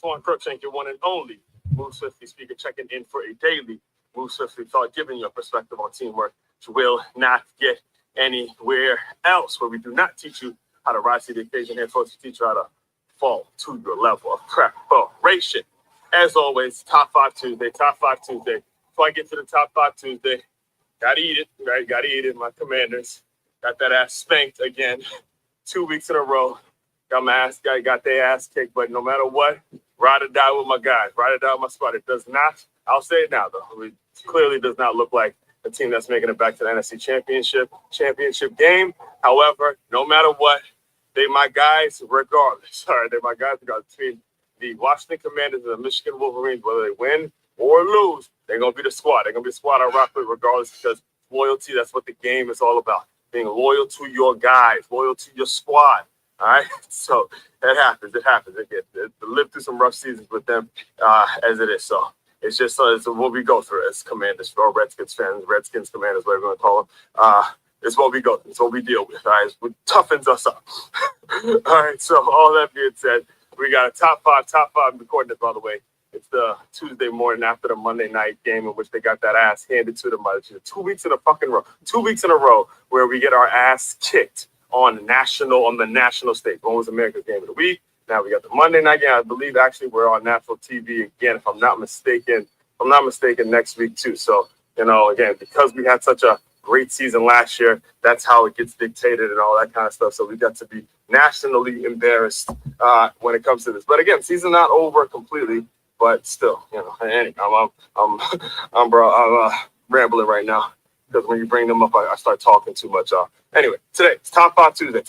Aswand Cruickshank, your one and only Move Swiftly speaker, checking in for a daily Move Swiftly thought, giving you a perspective on teamwork, which will not get anywhere else, where we do not teach you how to rise to the occasion. Here, folks, we teach you how to fall to your level of preparation. As always, Top 5 Tuesday, Top 5 Tuesday. Before I get to the Top 5 Tuesday, gotta eat it, right? Gotta eat it. My Commanders got that ass spanked again 2 weeks in a row. Got their ass kicked, but no matter what, ride or die with my guys, ride or die with my squad. It does not, I'll say it now though, it clearly does not look like a team that's making it back to the NFC championship game. However, no matter what, they my guys regardless. All right, they're my guys regardless. Between the Washington Commanders and the Michigan Wolverines, whether they win or lose, they're going to be the squad. They're going to be the squad I rock with regardless, because loyalty, that's what the game is all about. Being loyal to your guys, loyal to your squad. All right, so it happens. It live through some rough seasons with them as it is. So it's just it's what we go through as Commanders, or Redskins fans, Redskins Commanders, whatever you want to call them. It's what we go through. It's what we deal with. All right, it toughens us up. All right, so all that being said, we got a top five. I'm recording this, by the way. It's the Tuesday morning after the Monday night game in which they got that ass handed to them. 2 weeks in a fucking row. 2 weeks in a row where we get our ass kicked on the national stage. One was America's Game of the Week. Now we got the Monday night game. I believe actually we're on national TV again, if I'm not mistaken. Next week too. So, again, because we had such a great season last year, that's how it gets dictated and all that kind of stuff. So we got to be nationally embarrassed when it comes to this. But again, season not over completely, but still, anyway, I'm rambling right now, because when you bring them up, I start talking too much. Anyway, today it's Top 5 Tuesday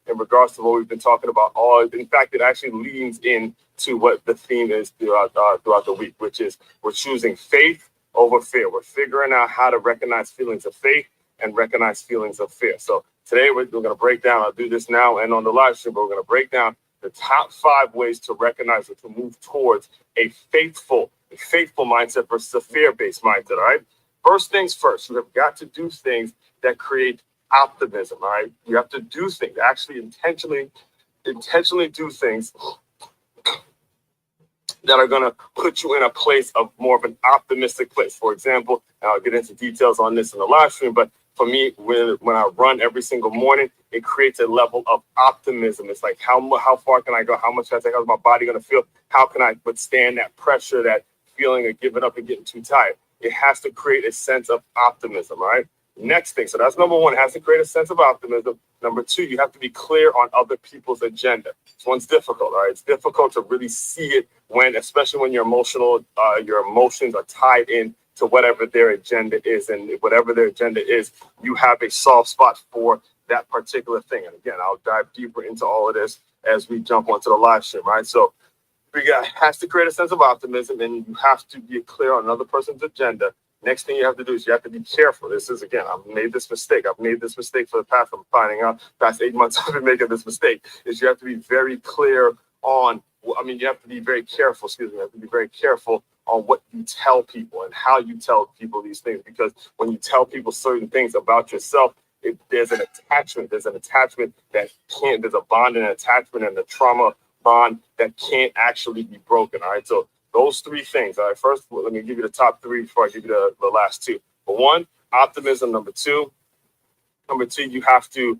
in regards to what we've been talking about. In fact, it actually leans into what the theme is throughout the week, which is we're choosing faith over fear. We're figuring out how to recognize feelings of faith and recognize feelings of fear. So today we're going to break down, I'll do this now and on the live stream, but we're going to break down the top 5 ways to recognize or to move towards a faithful mindset versus a fear-based mindset, all right? First things first, you have got to do things that create optimism, all right? You have to do things, actually intentionally do things that are going to put you in a place of more of an optimistic place. For example, and I'll get into details on this in the live stream, but for me, when I run every single morning, it creates a level of optimism. It's like, how far can I go? How much can I take? How's my body going to feel? How can I withstand that pressure, that feeling of giving up and getting too tired? It has to create a sense of optimism, all right? Next thing, so that's number one, it has to create a sense of optimism. Number two, you have to be clear on other people's agenda. This one's difficult, all right? It's difficult to really see it especially when your emotions are tied in to whatever their agenda is. And whatever their agenda is, you have a soft spot for that particular thing. And again, I'll dive deeper into all of this as we jump onto the live stream, right? So has to create a sense of optimism, and you have to be clear on another person's agenda. Next thing you have to do is you have to be careful. This is, again, I've made this mistake for the past 8 months I've been making this mistake, is you have to be very clear on, you have to be very careful, you have to be very careful on what you tell people and how you tell people these things, because when you tell people certain things about yourself, there's an attachment there's a bond and an attachment and a trauma bond that can't actually be broken. All right, so those 3 things. All right, first, let me give you the top 3 before I give you the last 2. But 1, optimism. Number two, you have to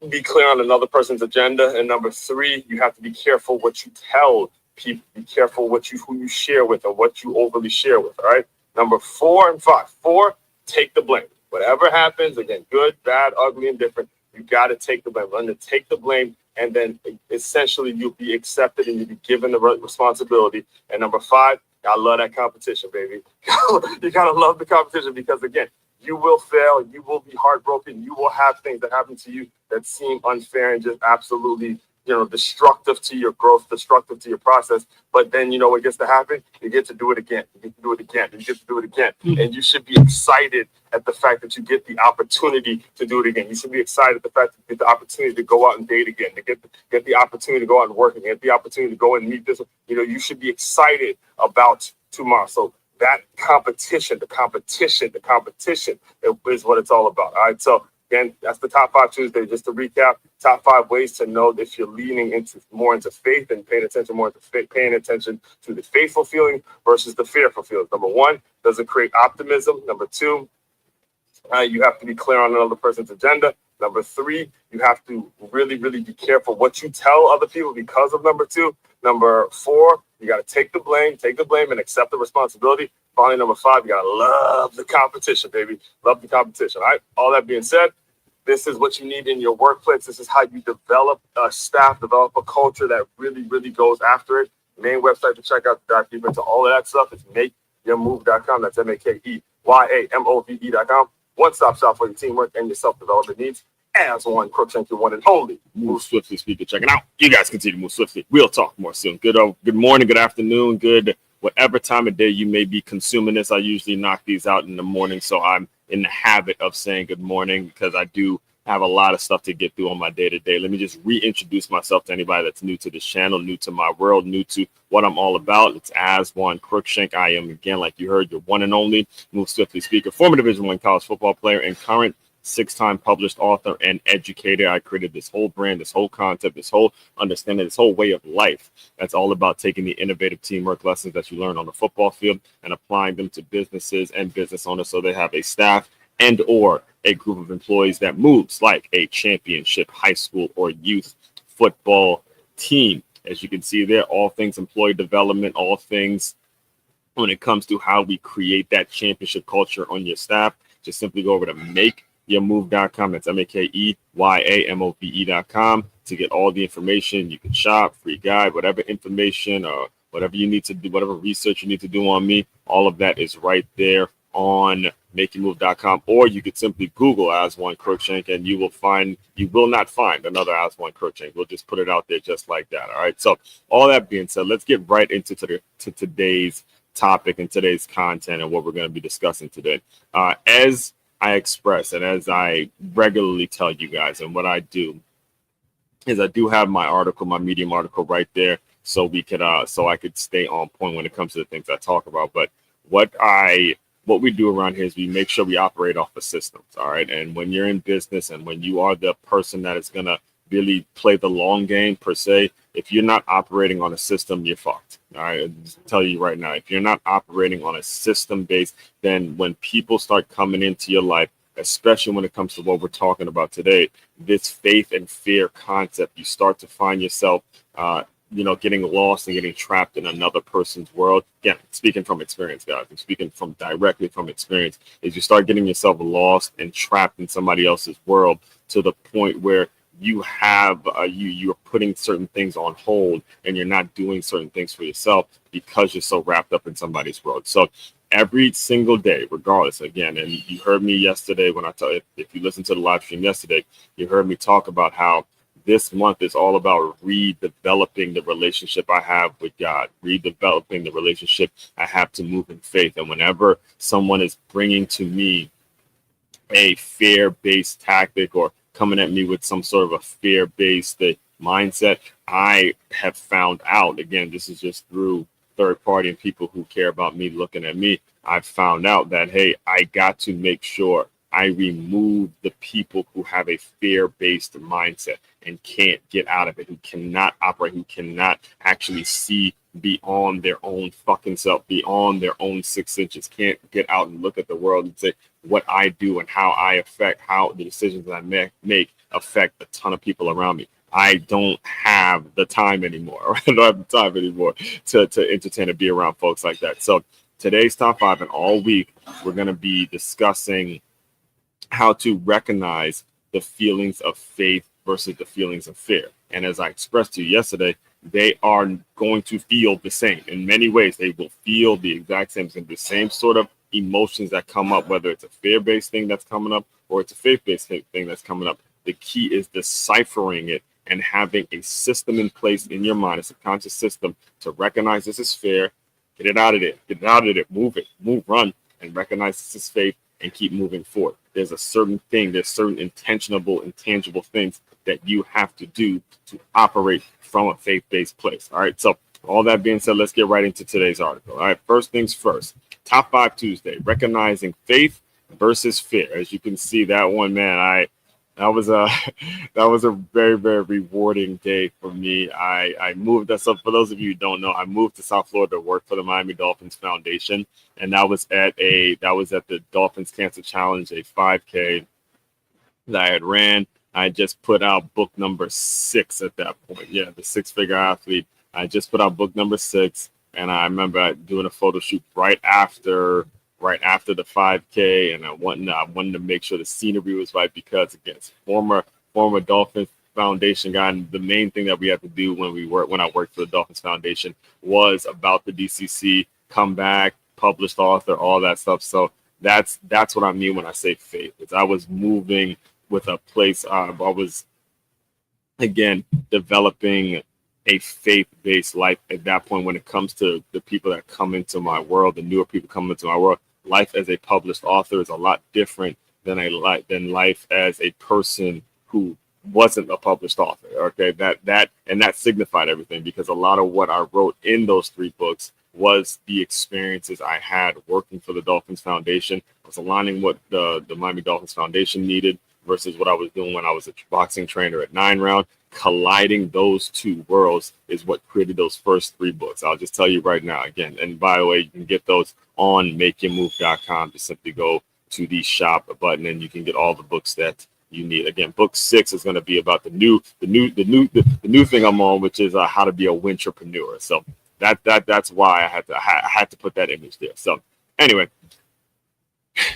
be clear on another person's agenda. And number 3, you have to be careful what you tell people. Be careful who you share with and what you overly share with. All right. Number 4 and 5. 4, take the blame. Whatever happens, again, good, bad, ugly, and different, you got to take the blame. Learn to take the blame, and then essentially you'll be accepted and you'll be given the responsibility. And number 5, I love that competition, baby. You got to love the competition, because, again, you will fail. You will be heartbroken. You will have things that happen to you that seem unfair and just absolutely, destructive to your growth, destructive to your process. But then, what gets to happen? You get to do it again. And you should be excited at the fact that you get the opportunity to do it again. You should be excited at the fact that you get the opportunity to go out and date again, to get the opportunity to go out and work again, get the opportunity to go and meet this. You should be excited about tomorrow. So that competition is what it's all about. All right. So Again, that's the top 5 Tuesday. Just to recap, top 5 ways to know if you're leaning more into faith and paying attention to the faithful feeling versus the fearful feelings. Number 1, does it create optimism? Number 2, you have to be clear on another person's agenda. Number 3, you have to really, really be careful what you tell other people because of number 2. Number 4, you got to take the blame and accept the responsibility. Finally, number 5, you got to love the competition, baby. Love the competition. All right. All that being said, this is what you need in your workplace. This is how you develop a staff, develop a culture that really, really goes after it. Main website to check out to dive deep into all of that stuff is makeyourmove.com. That's MakeYamove.com. One-stop shop for your teamwork and your self-development needs. Aswand Cruickshank, your one and only Move Swiftly speaker. Checking out. You guys continue to move swiftly. We'll talk more soon. Good morning, good afternoon, good whatever time of day you may be consuming this. I usually knock these out in the morning, so I'm in the habit of saying good morning because I do have a lot of stuff to get through on my day-to-day. Let me just reintroduce myself to anybody that's new to this channel, new to my world, new to what I'm all about. It's Aswand Cruickshank. I am, again, like you heard, your one and only Move Swiftly speaker, former Division I college football player, and current 6-time published author and educator. I created this whole brand, this whole concept, this whole understanding, this whole way of life. That's all about taking the innovative teamwork lessons that you learn on the football field and applying them to businesses and business owners so they have a staff and or a group of employees that moves like a championship high school or youth football team. As you can see there, all things employee development, all things when it comes to how we create that championship culture on your staff. Just simply go over to makeyourmove.com. That's MakeYamove.com to get all the information. You can shop, free guide, whatever information or whatever you need to do, whatever research you need to do on me. All of that is right there on makeyourmove.com, or you could simply Google Aswand Cruickshank and you will not find another Aswand Cruickshank. We'll just put it out there just like that. All right. So all that being said, let's get right into today's topic and today's content and what we're going to be discussing today. As I express and as I regularly tell you guys, and what I do is I do have my article, my Medium article right there, so we could so I could stay on point when it comes to the things I talk about. But what we do around here is we make sure we operate off of systems. All right. And when you're in business and when you are the person that is going to really play the long game per se, if you're not operating on a system, you're fucked. All right. I'll just tell you right now, if you're not operating on a system base, then when people start coming into your life, especially when it comes to what we're talking about today, this faith and fear concept, you start to find yourself, getting lost and getting trapped in another person's world. Again, speaking from experience, guys, I'm speaking directly from experience, is you start getting yourself lost and trapped in somebody else's world to the point where you have you're putting certain things on hold and you're not doing certain things for yourself because you're so wrapped up in somebody's world. So every single day, regardless, again, and you heard me yesterday when if you listened to the live stream yesterday, you heard me talk about how this month is all about redeveloping the relationship I have with God, redeveloping the relationship I have to move in faith. And whenever someone is bringing to me a fear-based tactic or coming at me with some sort of a fear-based mindset, I have found out, again, this is just through third party and people who care about me looking at me, I've found out that, hey, I got to make sure I remove the people who have a fear-based mindset and can't get out of it, who cannot operate, who cannot actually see beyond their own fucking self, beyond their own 6 inches, can't get out and look at the world and say what I do and how the decisions that I make affect a ton of people around me. I don't have the time anymore. I don't have the time anymore to entertain and be around folks like that. So today's top 5 and all week, we're going to be discussing how to recognize the feelings of faith versus the feelings of fear. And as I expressed to you yesterday, they are going to feel the same. In many ways, they will feel the exact same, the same sort of emotions that come up, whether it's a fear-based thing that's coming up or it's a faith-based thing that's coming up. The key is deciphering it and having a system in place in your mind, a subconscious system to recognize this is fear, get it out of it, move, run, and recognize this is faith and keep moving forward. There's certain intangible things that you have to do to operate from a faith-based place. All right. So all that being said, let's get right into today's article. All right. First things first, top 5 Tuesday, recognizing faith versus fear. As you can see, that one, man, that was a that was a very, very rewarding day for me. I moved us up. For those of you who don't know, I moved to South Florida to work for the Miami Dolphins Foundation, and that was at the Dolphins Cancer Challenge, a 5K that I had ran. I just put out book number 6 at that point. Yeah, the Six Figure Athlete. I just put out book number 6, and I remember doing a photo shoot right after the 5K, and I wanted to make sure the scenery was right because again, it's former Dolphins Foundation guy, and the main thing that we had to do when I worked for the Dolphins Foundation was about the DCC, come back, published author, all that stuff. So that's what I mean when I say faith. It's I was moving with a place. I was again developing a faith-based life at that point. When it comes to the people that come into my world, the newer people coming into my world, life as a published author is a lot different than life as a person who wasn't a published author. Okay, that signified everything, because a lot of what I wrote in those 3 books was the experiences I had working for the Dolphins Foundation. I was aligning what the Miami Dolphins Foundation needed versus what I was doing when I was a boxing trainer at 9 Round. Colliding those 2 worlds is what created those first 3 books. I'll just tell you right now again. And by the way, you can get those on makeyourmove.com. Just simply go to the shop button and you can get all the books that you need. Again, book 6 is going to be about the new thing I'm on, which is how to be a wintrepreneur. So that's why I had to put that image there. So anyway,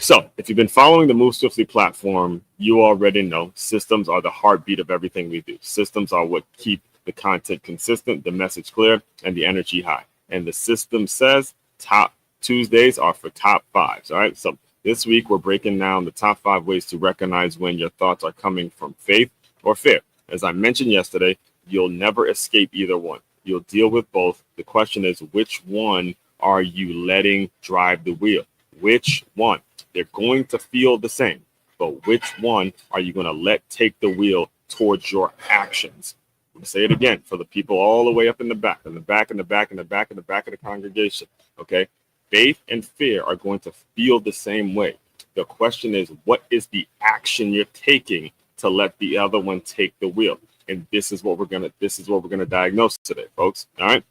so if you've been following the Move Swiftly platform, you already know systems are the heartbeat of everything we do. Systems are what keep the content consistent, the message clear, and the energy high. And the system says top Tuesdays are for top 5s. All right. So this week we're breaking down the top 5 ways to recognize when your thoughts are coming from faith or fear. As I mentioned yesterday, you'll never escape either one. You'll deal with both. The question is, which one are you letting drive the wheel? Which one? They're going to feel the same, but which one are you going to let take the wheel towards your actions? I'm going to say it again for the people all the way up in the back of the congregation. Okay. Faith and fear are going to feel the same way. The question is, what is the action you're taking to let the other one take the wheel? And this is what we're gonna diagnose today, folks. All right.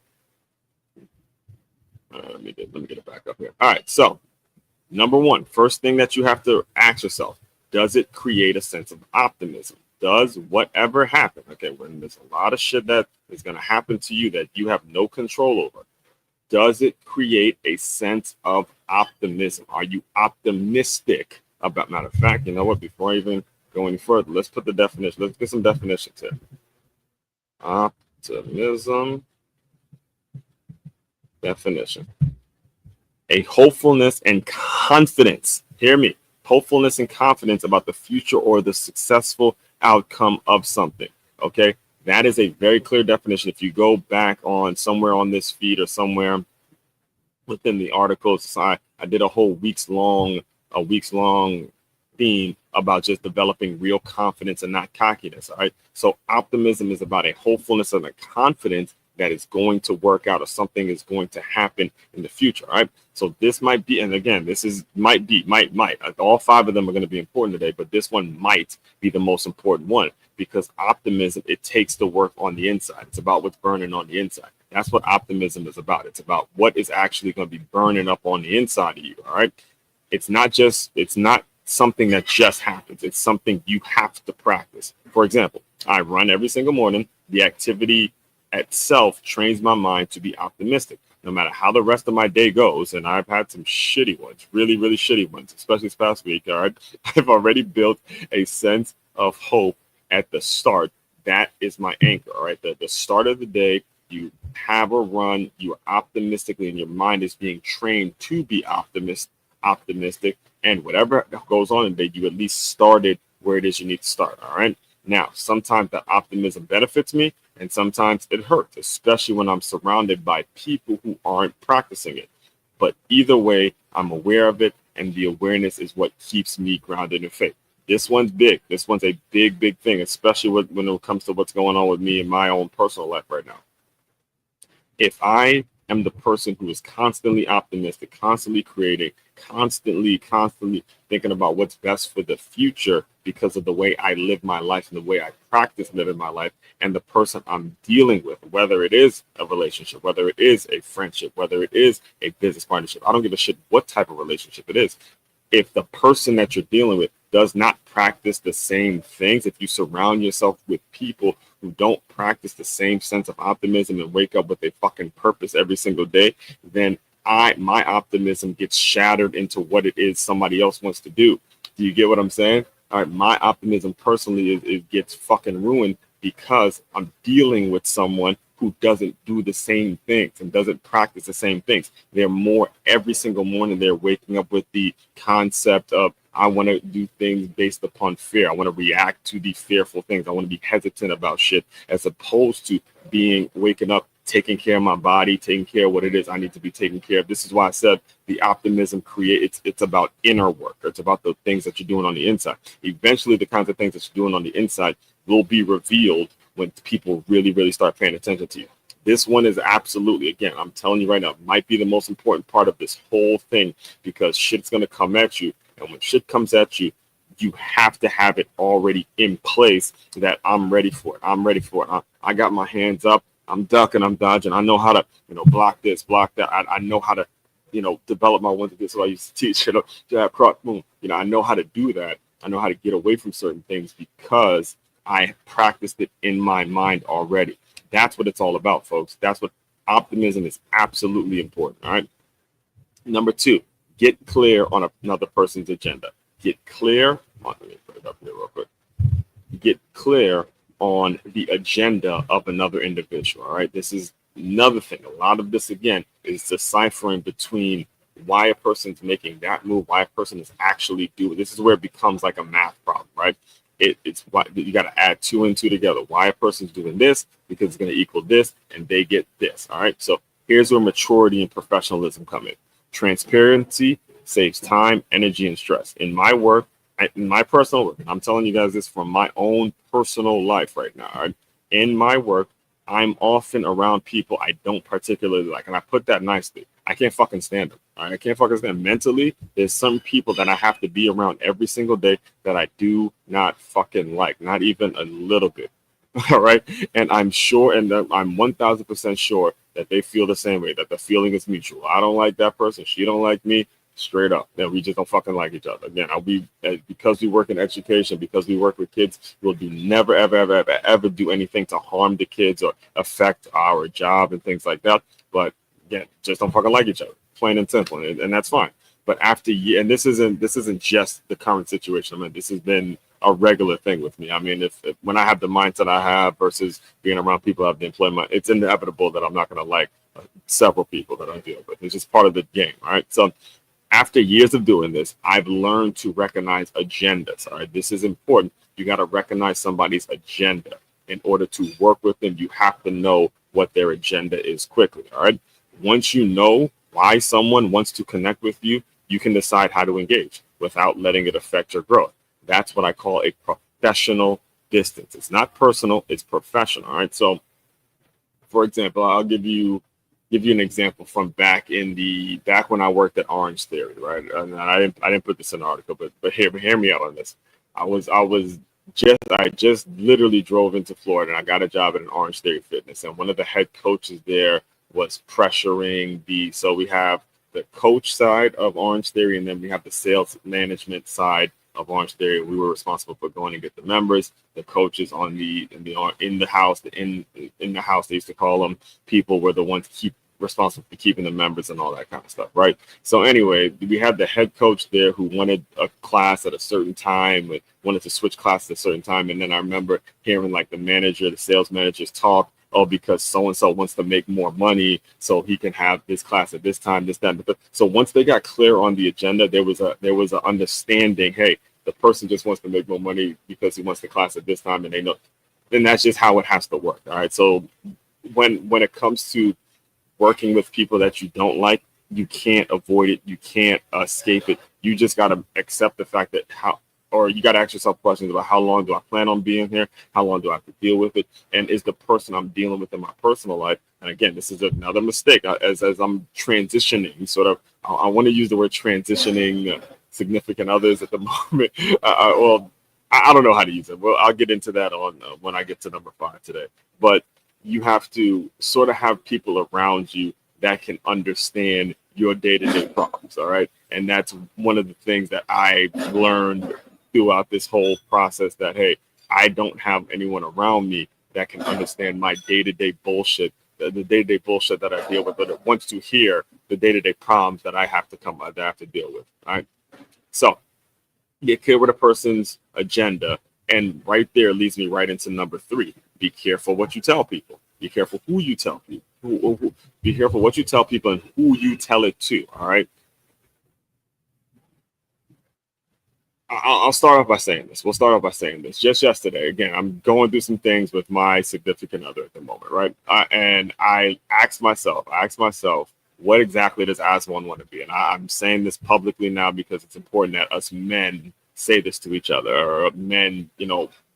Let me get it back up here. All right. So number 1, first thing that you have to ask yourself, does it create a sense of optimism? Does whatever happen, okay, when there's a lot of shit that is going to happen to you that you have no control over, does it create a sense of optimism? Are you optimistic about, matter of fact, you know what, before I even go any further, let's put the definition, let's get some definitions here. Optimism definition. A hopefulness and confidence. Hear me. Hopefulness and confidence about the future or the successful outcome of something. Okay. That is a very clear definition. If you go back on somewhere on this feed or somewhere within the articles, I did a whole weeks long theme about just developing real confidence and not cockiness. All right. So optimism is about a hopefulness and a confidence that is going to work out or something is going to happen in the future. All right. So this might be, and again, this is might. All 5 of them are going to be important today, but this one might be the most important one, because optimism, it takes the work on the inside. It's about what's burning on the inside. That's what optimism is about. It's about what is actually going to be burning up on the inside of you. All right. It's not something that just happens. It's something you have to practice. For example, I run every single morning. The activity itself trains my mind to be optimistic, no matter how the rest of my day goes. And I've had some shitty ones, really, really shitty ones, especially this past week. All right. I've already built a sense of hope at the start. That is my anchor. All right. The start of the day, you have a run, you are optimistically, and your mind is being trained to be optimistic. And whatever goes on in the day, you at least started where it is you need to start. All right. Now, sometimes that optimism benefits me, and sometimes it hurts, especially when I'm surrounded by people who aren't practicing it. But either way, I'm aware of it, and the awareness is what keeps me grounded in faith. This one's big. This one's a big, big thing, especially when it comes to what's going on with me in my own personal life right now. If I am the person who is constantly optimistic, constantly creating, constantly thinking about what's best for the future because of the way I live my life and the way I practice living my life, and the person I'm dealing with, whether it is a relationship, whether it is a friendship, whether it is a business partnership. I don't give a shit what type of relationship it is. If the person that you're dealing with does not practice the same things, if you surround yourself with people who don't practice the same sense of optimism and wake up with a fucking purpose every single day, then my optimism gets shattered into what it is somebody else wants to do. Do you get what I'm saying? All right, my optimism personally it gets fucking ruined because I'm dealing with someone who doesn't do the same things and doesn't practice the same things. They're more every single morning. They're waking up with the concept of, I want to do things based upon fear. I want to react to the fearful things. I want to be hesitant about shit, as opposed to waking up, taking care of my body, taking care of what it is I need to be taking care of. This is why I said the optimism it's about inner work. It's about the things that you're doing on the inside. Eventually, the kinds of things that you're doing on the inside will be revealed when people really start paying attention to you. This one is absolutely, again, I'm telling you right now, might be the most important part of this whole thing, because shit's going to come at you. And when shit comes at you, you have to have it already in place that I'm ready for it. I'm ready for it. I got my hands up. I'm ducking. I'm dodging. I know how to, block this, block that. I know how to, develop my one to this. So I used to teach, jab, cross, boom. I know how to do that. I know how to get away from certain things because I practiced it in my mind already. That's what it's all about, folks. That's what optimism is absolutely important. All right. Number 2, get clear on another person's agenda. Get clear on, let me put it up here real quick. Get clear on the agenda of another individual. All right. This is another thing. A lot of this, again, is deciphering between why a person's making that move, why a person is actually doing. This is where it becomes like a math problem, right? It's why you got to add 2 and 2 together. Why a person's doing this, because it's going to equal this, and they get this. All right. So here's where maturity and professionalism come in. Transparency saves time, energy, and stress. In my work, in my personal work, I'm telling you guys this from my own personal life right now. All right? In my work, I'm often around people I don't particularly like, and I put that nicely. I can't fucking stand them. All right? I can't fucking stand them. Mentally, there's some people that I have to be around every single day that I do not fucking like, not even a little bit. All right. And I'm sure, and I'm 1000% sure that they feel the same way, that the feeling is mutual. I don't like that person. She don't like me. Straight up. Then we just don't fucking like each other. Again, because we work in education, because we work with kids, we'll never, ever do anything to harm the kids or affect our job and things like that. But again, just don't fucking like each other. Plain and simple. And that's fine. But after and this isn't just the current situation. I mean, this has been a regular thing with me. I mean, if when I have the mindset I have versus being around people who have the employment, it's inevitable that I'm not going to like several people that I deal with. It's just part of the game. All right. So after years of doing this, I've learned to recognize agendas. All right. This is important. You got to recognize somebody's agenda. In order to work with them, you have to know what their agenda is quickly. All right. Once you know why someone wants to connect with you, you can decide how to engage without letting it affect your growth. That's what I call a professional distance. It's not personal, it's professional. All right. So, for example, I'll give you an example from back when I worked at Orange Theory, right? And I didn't put this in the article, but hear me out on this. I just literally drove into Florida and I got a job at an Orange Theory Fitness, and one of the head coaches there was pressuring so we have the coach side of Orange Theory, and then we have the sales management side of Orange Theory. We were responsible for going and get the members. The coaches in the house they used to call them, people were the ones responsible for keeping the members and all that kind of stuff, right? So anyway, we had the head coach there who wanted a class at a certain time, wanted to switch classes at a certain time, and then I remember hearing like the sales managers talk. Oh, because so-and-so wants to make more money, so he can have this class at this time, this, that. So once they got clear on the agenda, there was an understanding, hey, the person just wants to make more money because he wants the class at this time, and they know. Then that's just how it has to work, all right? So when it comes to working with people that you don't like, you can't avoid it. You can't escape it. You just got to accept the fact that or you got to ask yourself questions about how long do I plan on being here? How long do I have to deal with it? And is the person I'm dealing with in my personal life? And again, this is another mistake as I'm transitioning. Sort of, I want to use the word transitioning significant others at the moment. Well, I don't know how to use it. Well, I'll get into that on when I get to number 5 today. But you have to sort of have people around you that can understand your day-to-day problems. All right, and that's one of the things that I learned throughout this whole process, that hey, I don't have anyone around me that can understand my day-to-day bullshit, the day-to-day bullshit that I deal with, but it wants to hear the day-to-day problems that I have to deal with. All right, so get clear with a person's agenda, and right there leads me right into number 3. Be careful what you tell people. Be careful who you tell people. Be careful what you tell people and who you tell it to. All right. I'll start off by saying this. We'll start off by saying this. Just yesterday, again, I'm going through some things with my significant other at the moment, right? And I asked myself, what exactly does Aswand want to be? And I'm saying this publicly now because it's important that us men say this to each other, or men,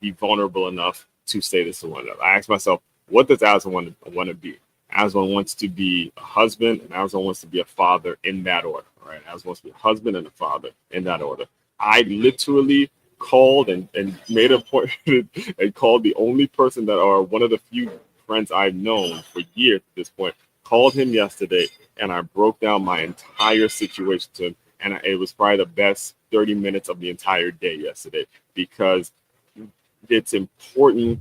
be vulnerable enough to say this to one another. I asked myself, what does Aswand want to be? Aswand wants to be a husband, and Aswand wants to be a father in that order, right? Aswand wants to be a husband and a father in that order. I literally called and made a point and called the only person that, or one of the few friends I've known for years at this point, called him yesterday, and I broke down my entire situation to him. And it was probably the best 30 minutes of the entire day yesterday, because it's important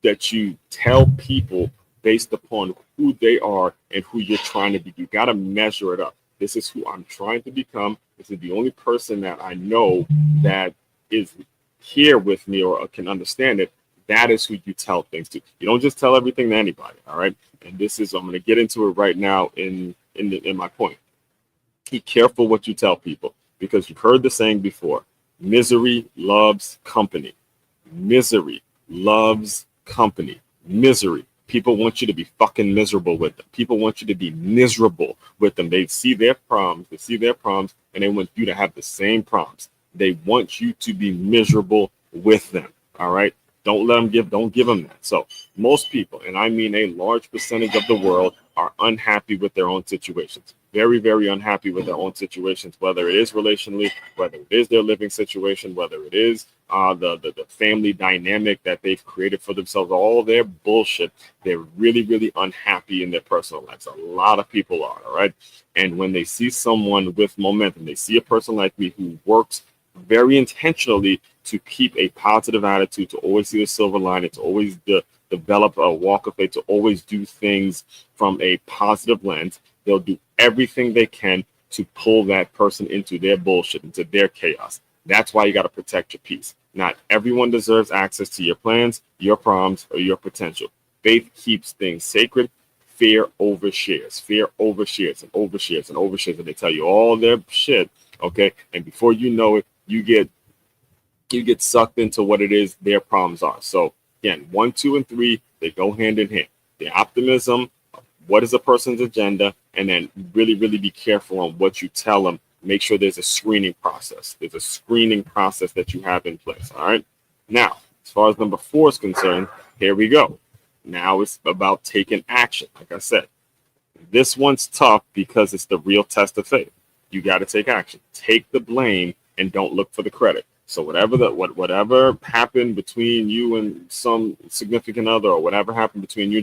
that you tell people based upon who they are and who you're trying to be. You got to measure it up. This is who I'm trying to become. This is the only person that I know that is here with me or can understand it. That is who you tell things to. You don't just tell everything to anybody. All right. And this is, I'm going to get into it right now in my point. Be careful what you tell people, because you've heard the saying before: misery loves company. Misery loves company. Misery. People want you to be fucking miserable with them. People want you to be miserable with them. They see their problems. And they want you to have the same problems. They want you to be miserable with them. All right. Don't give them that. So most people, and I mean a large percentage of the world, are unhappy with their own situations. Very, very unhappy with their own situations, whether it is relationally, whether it is their living situation, whether it is the family dynamic that they've created for themselves, all their bullshit. They're really, really unhappy in their personal lives. A lot of people are, all right? And when they see someone with momentum, they see a person like me who works very intentionally to keep a positive attitude, to always see the silver lining, to always develop a walk of faith, to always do things from a positive lens. They'll do everything they can to pull that person into their bullshit, into their chaos. That's why you got to protect your peace. Not everyone deserves access to your plans, your problems, or your potential. Faith keeps things sacred. Fear overshares. Fear overshares and overshares and overshares, and they tell you all their shit. Okay, and before you know it, you get sucked into what it is their problems are. So again, 1, 2, and 3, they go hand in hand. The optimism, what is a person's agenda, and then really, really be careful on what you tell them. Make sure there's a screening process. There's a screening process that you have in place. All right. Now, as far as number 4 is concerned, here we go. Now it's about taking action. Like I said, this one's tough because it's the real test of faith. You got to take action. Take the blame and don't look for the credit. So whatever happened between you and some significant other, or whatever happened between you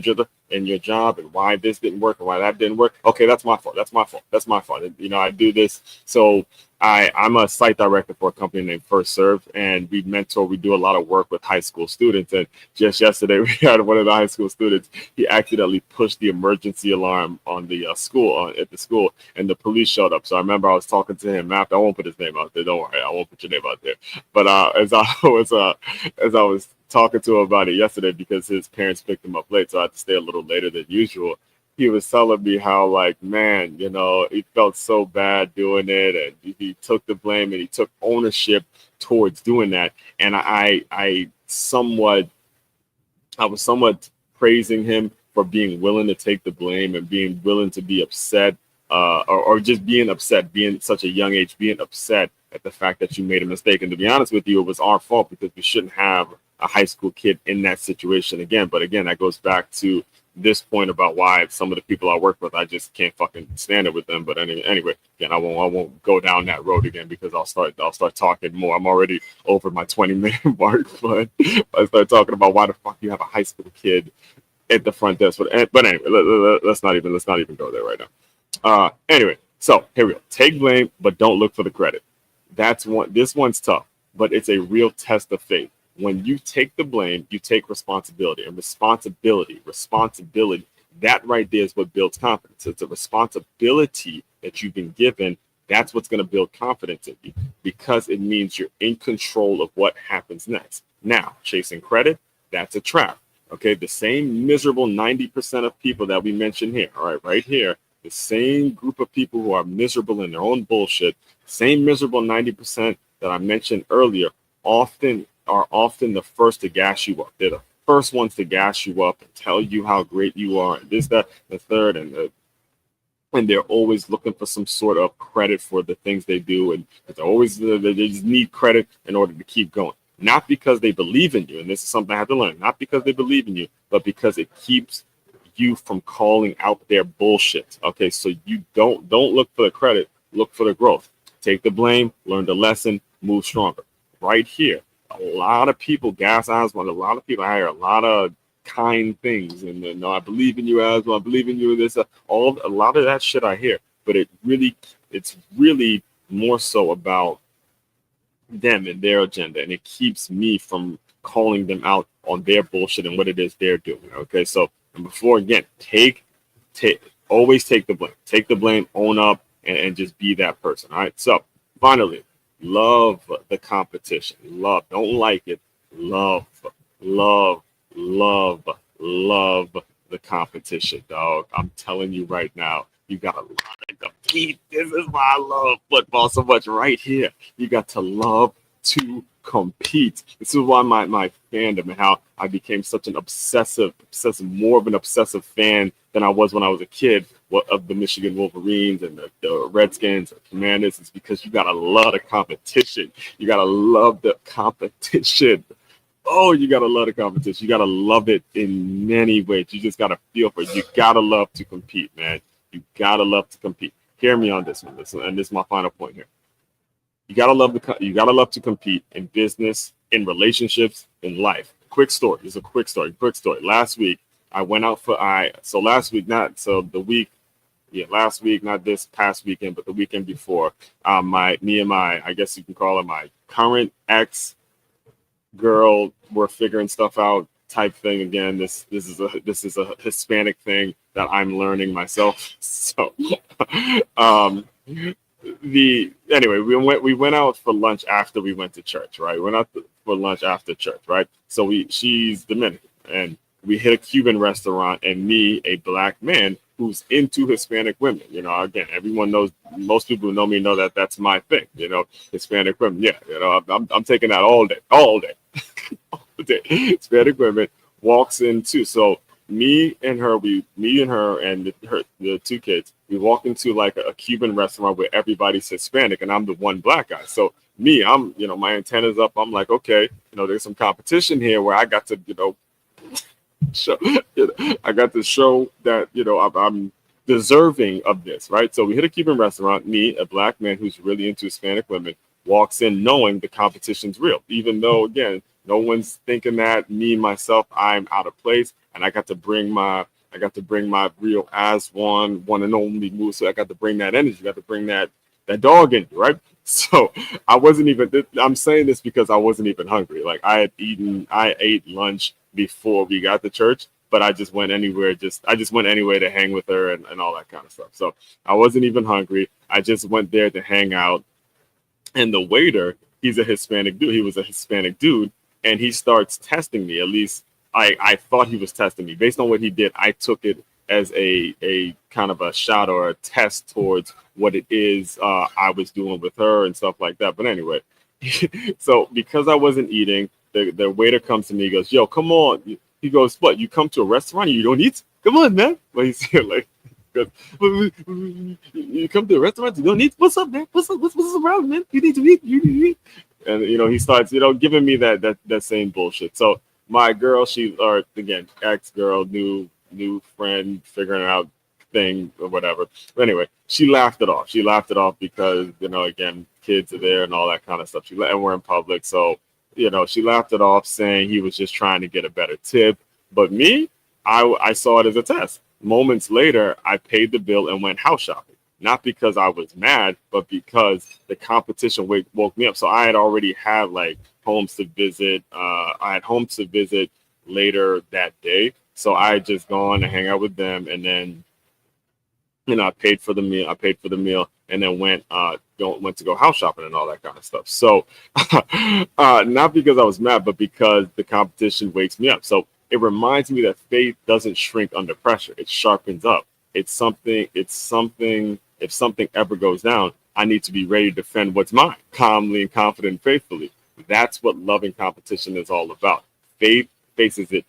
and your job, and why this didn't work and why that didn't work, okay, that's my fault. I do this. So I'm a site director for a company named First Serve, and we do a lot of work with high school students. And just yesterday, we had one of the high school students. He accidentally pushed the emergency alarm on the school, at the school, and the police showed up. So I remember I was talking to him after. I won't put his name out there. Don't worry, I won't put your name out there. But as I was talking to him about it yesterday, because his parents picked him up late, so I had to stay a little later than usual. He was telling me how, like, man, he felt so bad doing it, and he took the blame and he took ownership towards doing that. And I was somewhat praising him for being willing to take the blame and being willing to be upset, or just being upset, being such a young age, being upset at the fact that you made a mistake. And to be honest with you, it was our fault because we shouldn't have a high school kid in that situation again. But again, that goes back to this point about why some of the people I work with, I just can't fucking stand it with them. But anyway, again, I won't go down that road again because I'll start talking more. I'm already over my 20-minute mark, but I start talking about why the fuck you have a high school kid at the front desk. But anyway, let's not even go there right now. Anyway, so here we go. Take blame, but don't look for the credit. This one's tough, but it's a real test of faith. When you take the blame, you take responsibility, and responsibility, that right there is what builds confidence. It's a responsibility that you've been given. That's what's going to build confidence in you because it means you're in control of what happens next. Now, chasing credit, that's a trap. Okay, the same miserable 90% of people that we mentioned here, all right here, the same group of people who are miserable in their own bullshit, same miserable 90% that I mentioned earlier, are often the first to gas you up. They're the first ones to gas you up and tell you how great you are, and this, that, the third, and they're always looking for some sort of credit for the things they do, and they just need credit in order to keep going. Not because they believe in you, and this is something I had to learn. Not because they believe in you, but because it keeps you from calling out their bullshit. Okay, so you don't look for the credit, look for the growth. Take the blame, learn the lesson, move stronger. Right here, a lot of people gas Aswand. A lot of people, I hear a lot of kind things, and no, I believe in you, Aswand. I believe in you. A lot of that shit I hear, but it's really more so about them and their agenda, and it keeps me from calling them out on their bullshit and what it is they're doing. Okay, so before again, always take the blame, own up, and just be that person. All right. So finally, love the competition. Don't like it. Love the competition, dog. I'm telling you right now, you gotta compete. This is why I love football so much right here. You got to love to compete. This is why my fandom and how I became such an more of an obsessive fan than I was when I was a kid of the Michigan Wolverines and the Redskins or Commanders. Is because you gotta love the competition. You gotta love the competition. Oh, you gotta love the competition. You gotta love it in many ways. You just gotta feel for it. You gotta love to compete, man. You gotta love to compete. Hear me on this one. And this is my final point here. You gotta love to compete in business, in relationships, in life. Quick story. This is a quick story. Last week I went out last week, not this past weekend, but the weekend before. I guess you can call her my current ex girl, were figuring stuff out type thing again. This is a Hispanic thing that I'm learning myself. So we went out for lunch after we went to church, right? We went out for lunch after church, right? So she's Dominican, and we hit a Cuban restaurant, and me, a black man who's into Hispanic women. You know, again, everyone knows, most people who know me know that that's my thing, you know, Hispanic women. Yeah, you know, I'm taking that all day. All day. Hispanic women walks in too. So me and her and the two kids, we walk into like a Cuban restaurant where everybody's Hispanic and I'm the one black guy. So I'm, you know, my antenna's up. I'm like, okay, you know, there's some competition here where I got to, you know, show that, you know, I'm deserving of this, right? So we hit a Cuban restaurant. Me, a black man who's really into Hispanic women, walks in knowing the competition's real, even though, again, no one's thinking that. Me, myself, I'm out of place, and I got to bring my real Aswand, one and only move. So I got to bring that energy, I got to bring that dog in, right? So I'm saying this because I wasn't even hungry. Like I ate lunch before we got to church, but I just went anywhere. I just went anywhere to hang with her and all that kind of stuff. So I wasn't even hungry. I just went there to hang out. And the waiter, he's a Hispanic dude. He was a Hispanic dude, and he starts testing me. At least I thought he was testing me. Based on what he did, I took it as a kind of a shot or a test towards what it is I was doing with her and stuff like that. But anyway, so because I wasn't eating, the waiter comes to me. He goes, "Yo, come on." He goes, "What? You come to a restaurant and you don't eat? Come on, man." But he's like, Because you come to a restaurant, you don't eat. What's up, man? What's up? What's the problem, man? You need to eat. You need to eat. And he starts, giving me that same bullshit. So my girl, or again, ex-girl, new friend, figuring out thing or whatever. But anyway, she laughed it off. She laughed it off because, again, kids are there and all that kind of stuff. And we're in public. So, she laughed it off saying he was just trying to get a better tip. But me, I saw it as a test. Moments later, I paid the bill and went house shopping. Not because I was mad, but because the competition woke me up. So I had already had homes to visit. I had homes to visit later that day. So I had just gone to hang out with them, and then I paid for the meal, and then went to go house shopping and all that kind of stuff. So not because I was mad, but because the competition wakes me up. So it reminds me that faith doesn't shrink under pressure. It sharpens up. It's something. If something ever goes down, I need to be ready to defend what's mine, calmly and confident and faithfully. That's what loving competition is all about. Faith faces it.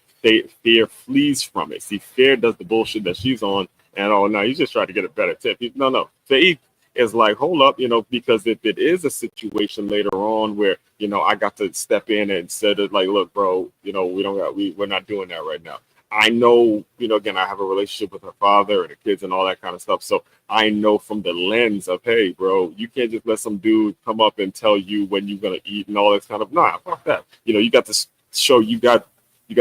Fear flees from it. See, fear does the bullshit that she's on, and no, you just try to get a better tip. No. Faith is like, hold up, because if it is a situation later on where, I got to step in and said it like, look, bro, we're not doing that right now. I know, again, I have a relationship with her father and the kids and all that kind of stuff. So I know from the lens of, hey, bro, you can't just let some dude come up and tell you when you're going to eat and all that kind of, nah, fuck that. You got to show you got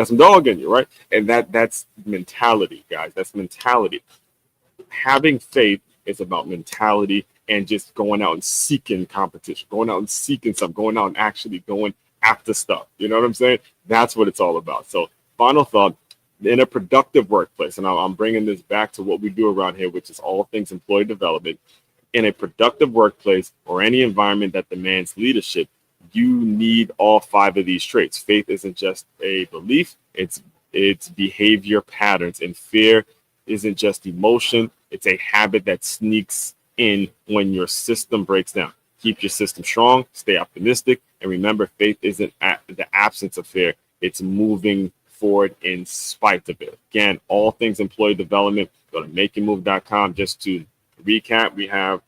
some dog in you, right? And that's mentality, guys. That's mentality. Having faith is about mentality and just going out and seeking competition, going out and seeking something, going out and actually going after stuff. You know what I'm saying? That's what it's all about. So final thought, in a productive workplace, and I'm bringing this back to what we do around here, which is all things employee development. In a productive workplace or any environment that demands leadership, you need all 5 of these traits. Faith isn't just a belief, it's behavior patterns, and fear isn't just emotion, it's a habit that sneaks in when your system breaks down. Keep your system strong, stay optimistic, and remember, faith isn't the absence of fear, it's moving forward in spite of it. Again, all things employee development, go to makeitmove.com. Just to recap, we have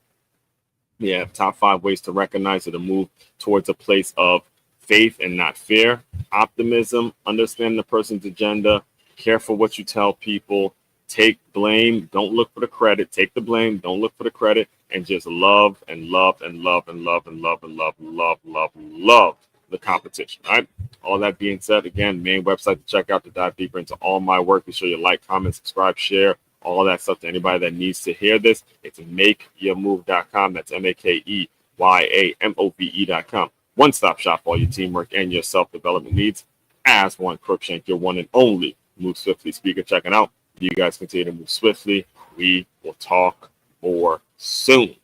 top 5 ways to recognize or to move towards a place of faith and not fear. Optimism, understand the person's agenda, care for what you tell people, take blame, don't look for the credit, take the blame, don't look for the credit, and just love and love and love and love and love and love and love and love and love the competition, right? All that being said, again, main website to check out to dive deeper into all my work. Be sure you like, comment, subscribe, share, all that stuff to anybody that needs to hear this. It's makeyourmove.com. That's makeyaMove.com. One-stop shop for all your teamwork and your self-development needs. Aswand Cruickshank, your one and only Move Swiftly speaker. Checking out. You guys continue to move swiftly. We will talk more soon.